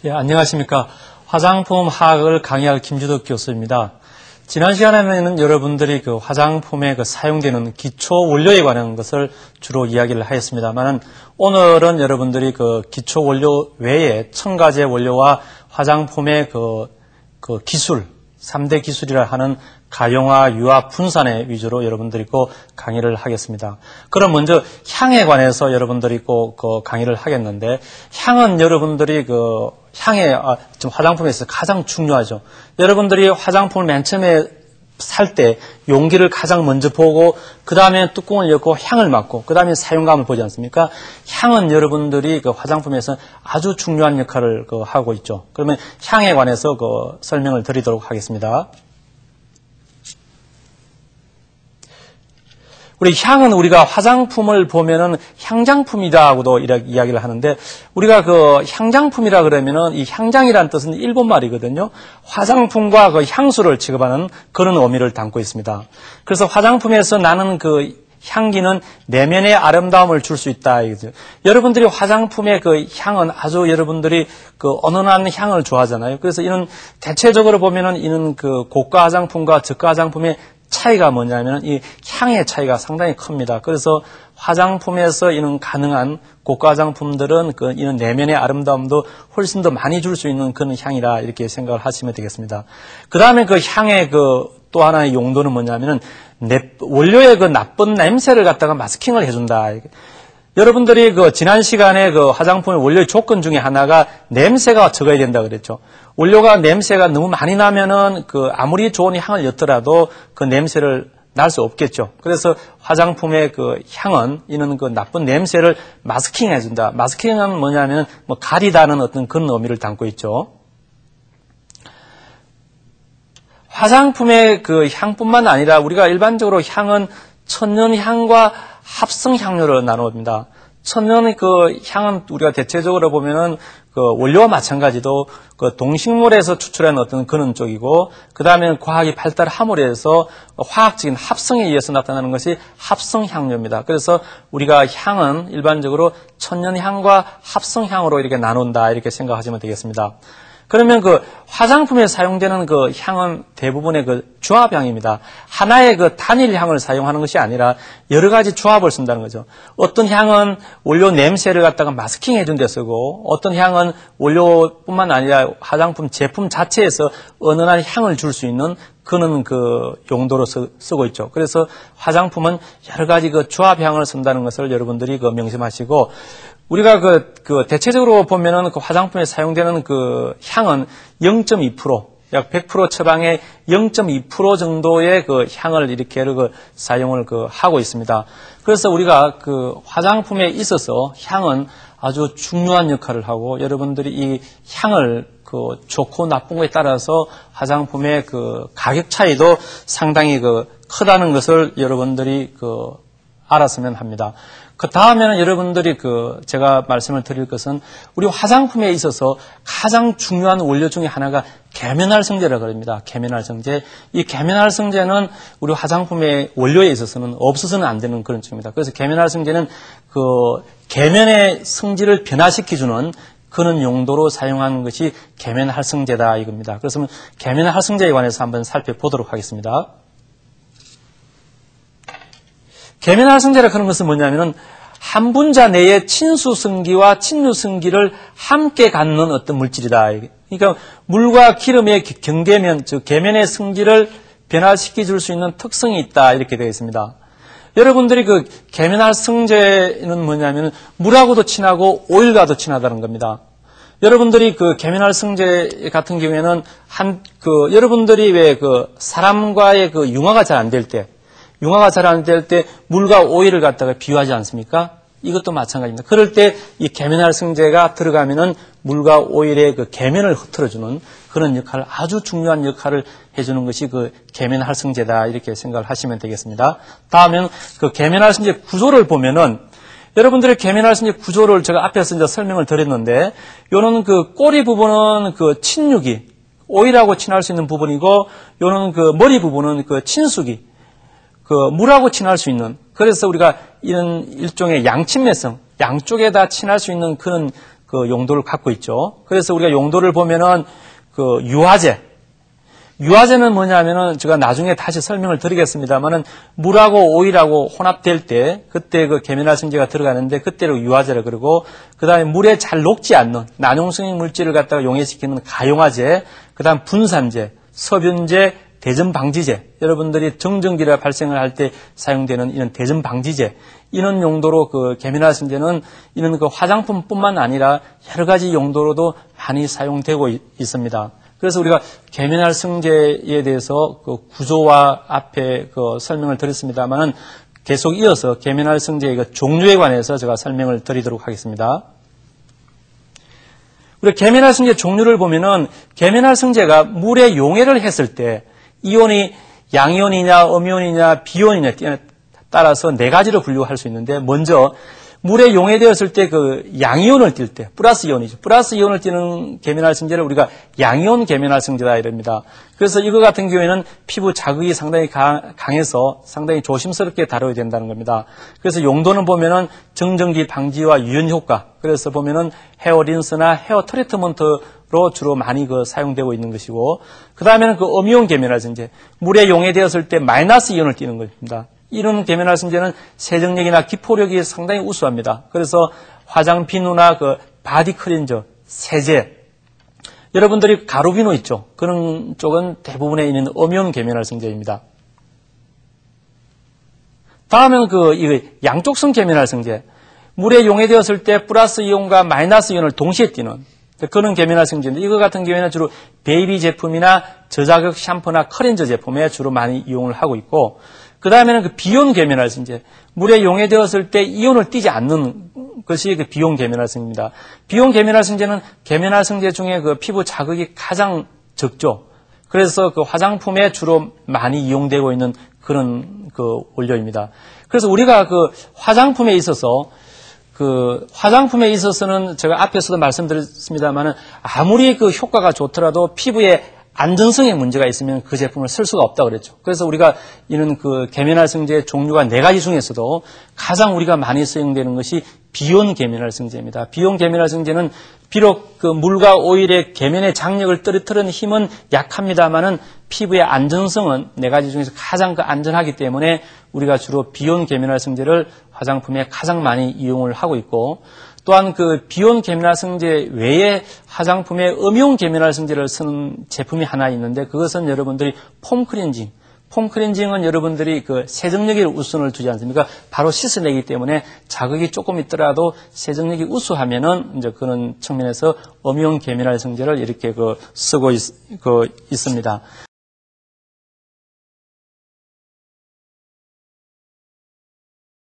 예, 안녕하십니까. 화장품 화학을 강의할 김주덕 교수입니다. 지난 시간에는 여러분들이 그 화장품에 사용되는 기초 원료에 관한 것을 주로 이야기를 하였습니다만, 오늘은 여러분들이 그 기초 원료 외에 첨가제 원료와 화장품의 그 기술, 3대 기술이라 하는 가용화, 유화, 분산의 위주로 여러분들이 강의를 하겠습니다. 그럼 먼저 향에 관해서 여러분들이 강의를 하겠는데, 향은 여러분들이 지금 화장품에서 가장 중요하죠. 여러분들이 화장품을 맨 처음에 살 때 용기를 가장 먼저 보고, 그 다음에 뚜껑을 엮고 향을 맡고, 그 다음에 사용감을 보지 않습니까? 향은 여러분들이 화장품에서 아주 중요한 역할을 하고 있죠. 그러면 향에 관해서 설명을 드리도록 하겠습니다. 우리 향은 우리가 화장품을 보면은 향장품이다고도 이렇게 이야기를 하는데, 우리가 향장품이라 그러면은 이 향장이라는 뜻은 일본 말이거든요. 화장품과 향수를 취급하는 그런 의미를 담고 있습니다. 그래서 화장품에서 나는 향기는 내면의 아름다움을 줄 수 있다. 이거죠. 여러분들이 화장품의 향은 아주 여러분들이 은은한 향을 좋아하잖아요. 그래서 이는 대체적으로 보면은 이는 고가 화장품과 저가 화장품의 차이가 뭐냐면 이 향의 차이가 상당히 큽니다. 그래서 화장품에서 이는 가능한 고가 화장품들은 이는 내면의 아름다움도 훨씬 더 많이 줄 수 있는 그런 향이다, 이렇게 생각을 하시면 되겠습니다. 그 다음에 향의 또 하나의 용도는 뭐냐면은 원료의 나쁜 냄새를 갖다가 마스킹을 해준다. 여러분들이 지난 시간에 화장품의 원료의 조건 중에 하나가 냄새가 적어야 된다 그랬죠. 원료가 냄새가 너무 많이 나면은 아무리 좋은 향을 였더라도 그 냄새를 날 수 없겠죠. 그래서 화장품의 향은 이는 나쁜 냄새를 마스킹 해준다. 마스킹은 뭐냐면 가리다는 어떤 그런 의미를 담고 있죠. 화장품의 향뿐만 아니라 우리가 일반적으로 향은 천연향과 합성향료로 나눕니다. 천연 향은 우리가 대체적으로 보면은 원료와 마찬가지도 동식물에서 추출하는 어떤 그런 쪽이고, 그 다음에 과학이 발달함으로 해서 화학적인 합성에 의해서 나타나는 것이 합성향료입니다. 그래서 우리가 향은 일반적으로 천연향과 합성향으로 이렇게 나눈다, 이렇게 생각하시면 되겠습니다. 그러면 화장품에 사용되는 향은 대부분의 조합향입니다. 하나의 단일 향을 사용하는 것이 아니라 여러 가지 조합을 쓴다는 거죠. 어떤 향은 원료 냄새를 갖다가 마스킹해 준 데 쓰고, 어떤 향은 원료뿐만 아니라 화장품 제품 자체에서 은은한 향을 줄 수 있는 그런 용도로 쓰고 있죠. 그래서 화장품은 여러 가지 조합향을 쓴다는 것을 여러분들이 명심하시고, 우리가 대체적으로 보면은 화장품에 사용되는 향은 0.2%, 약 100% 처방의 0.2% 정도의 향을 이렇게 사용을 하고 있습니다. 그래서 우리가 화장품에 있어서 향은 아주 중요한 역할을 하고, 여러분들이 이 향을 좋고 나쁜 거에 따라서 화장품의 가격 차이도 상당히 크다는 것을 여러분들이 알았으면 합니다. 그 다음에는 여러분들이 제가 말씀을 드릴 것은, 우리 화장품에 있어서 가장 중요한 원료 중에 하나가 계면활성제라고 합니다. 계면활성제. 이 계면활성제는 우리 화장품의 원료에 있어서는 없어서는 안 되는 그런 쪽입니다. 그래서 계면활성제는 계면의 성질을 변화시켜주는 그런 용도로 사용하는 것이 계면활성제다, 이겁니다. 그래서 계면활성제에 관해서 한번 살펴보도록 하겠습니다. 계면활성제라 하는 것은 뭐냐면은 한 분자 내에 친수성기와 친유성기를 함께 갖는 어떤 물질이다. 그러니까 물과 기름의 경계면, 즉 계면의 성질을 변화시켜 줄 수 있는 특성이 있다, 이렇게 되어 있습니다. 여러분들이 계면활성제는 뭐냐면 물하고도 친하고 오일과도 친하다는 겁니다. 여러분들이 계면활성제 같은 경우에는 여러분들이 왜 사람과의 융화가 잘 안 될 때, 물과 오일을 갖다가 비유하지 않습니까? 이것도 마찬가지입니다. 그럴 때 이 계면활성제가 들어가면은 물과 오일의 계면을 흐트러주는 그런 역할을, 아주 중요한 역할을 해주는 것이 계면활성제다, 이렇게 생각을 하시면 되겠습니다. 다음은 계면활성제 구조를 보면은, 여러분들의 계면활성제 구조를 제가 앞에서 이제 설명을 드렸는데, 요는 꼬리 부분은 친유기, 오일하고 친할 수 있는 부분이고, 요는 머리 부분은 친수기, 물하고 친할 수 있는, 그래서 우리가 이런 일종의 양친매성, 양쪽에 다 친할 수 있는 그런 그 용도를 갖고 있죠. 그래서 우리가 용도를 보면은 그 유화제는 뭐냐면은 제가 나중에 다시 설명을 드리겠습니다만은 물하고 오일하고 혼합될 때 그때 그 계면활성제가 들어가는데 그때로 유화제를 그러고 그다음에 물에 잘 녹지 않는 난용성인 물질을 갖다가 용해시키는 가용화제, 그다음 분산제, 서변제, 대전방지제, 여러분들이 정전기가 발생을 할 때 사용되는 이런 대전방지제, 이런 용도로 그 계면활성제는 이런 그 화장품뿐만 아니라 여러 가지 용도로도 많이 사용되고 있습니다. 그래서 우리가 계면활성제에 대해서 그 구조와 앞에 그 설명을 드렸습니다만은 계속 이어서 계면활성제의 그 종류에 관해서 제가 설명을 드리도록 하겠습니다. 우리 계면활성제 종류를 보면은 계면활성제가 물에 용해를 했을 때 이온이 양이온이냐 음이온이냐 비이온이냐 따라서 네 가지로 분류할 수 있는데, 먼저 물에 용해되었을 때 그 양이온을 띌 때 플러스 이온이죠. 플러스 이온을 띠는 계면활성제를 우리가 양이온 계면활성제다 이럽니다. 그래서 이거 같은 경우에는 피부 자극이 상당히 강해서 상당히 조심스럽게 다뤄야 된다는 겁니다. 그래서 용도는 보면은 정전기 방지와 유연 효과, 그래서 보면은 헤어 린스나 헤어 트리트먼트로 주로 많이 그 사용되고 있는 것이고, 그 다음에는 그 음이온 계면활성제, 물에 용해되었을 때 마이너스 이온을 띠는 겁니다. 이런 계면활성제는 세정력이나 기포력이 상당히 우수합니다. 그래서 화장 비누나 그 바디 클렌저, 세제, 여러분들이 가루 비누 있죠. 그런 쪽은 대부분에 있는 음이온 계면활성제입니다. 다음은 이 양쪽성 계면활성제, 물에 용해되었을 때 플러스 이온과 마이너스 이온을 동시에 띠는 그런 계면활성제인데, 이거 같은 경우에는 주로 베이비 제품이나 저자극 샴푸나 클렌저 제품에 주로 많이 이용을 하고 있고, 그 다음에는 그 비이온 계면활성제, 물에 용해되었을 때 이온을 띠지 않는 것이 그 비이온 계면활성제입니다. 비이온 계면활성제는 계면활성제 중에 그 피부 자극이 가장 적죠. 그래서 그 화장품에 주로 많이 이용되고 있는 그런 그 원료입니다. 그래서 우리가 그 화장품에 있어서는 제가 앞에서도 말씀드렸습니다만은 아무리 그 효과가 좋더라도 피부에 안전성에 문제가 있으면 그 제품을 쓸 수가 없다고 그랬죠. 그래서 우리가 이런 그 계면활성제 종류가 네 가지 중에서도 가장 우리가 많이 사용되는 것이 비이온 계면활성제입니다. 비이온 계면활성제는 비록 그 물과 오일의 계면의 장력을 떨어뜨리는 힘은 약합니다만은 피부의 안전성은 네 가지 중에서 가장 그 안전하기 때문에 우리가 주로 비이온 계면활성제를 화장품에 가장 많이 이용을 하고 있고, 또한 그 비이온 계면활성제 외에 화장품에 음이온 계면활성제를 쓰는 제품이 하나 있는데, 그것은 여러분들이 폼 클렌징은 여러분들이 그 세정력에 우선을 두지 않습니까? 바로 씻어내기 때문에 자극이 조금 있더라도 세정력이 우수하면은 이제 그런 측면에서 음이온 계면활성제를 이렇게 쓰고 있습니다.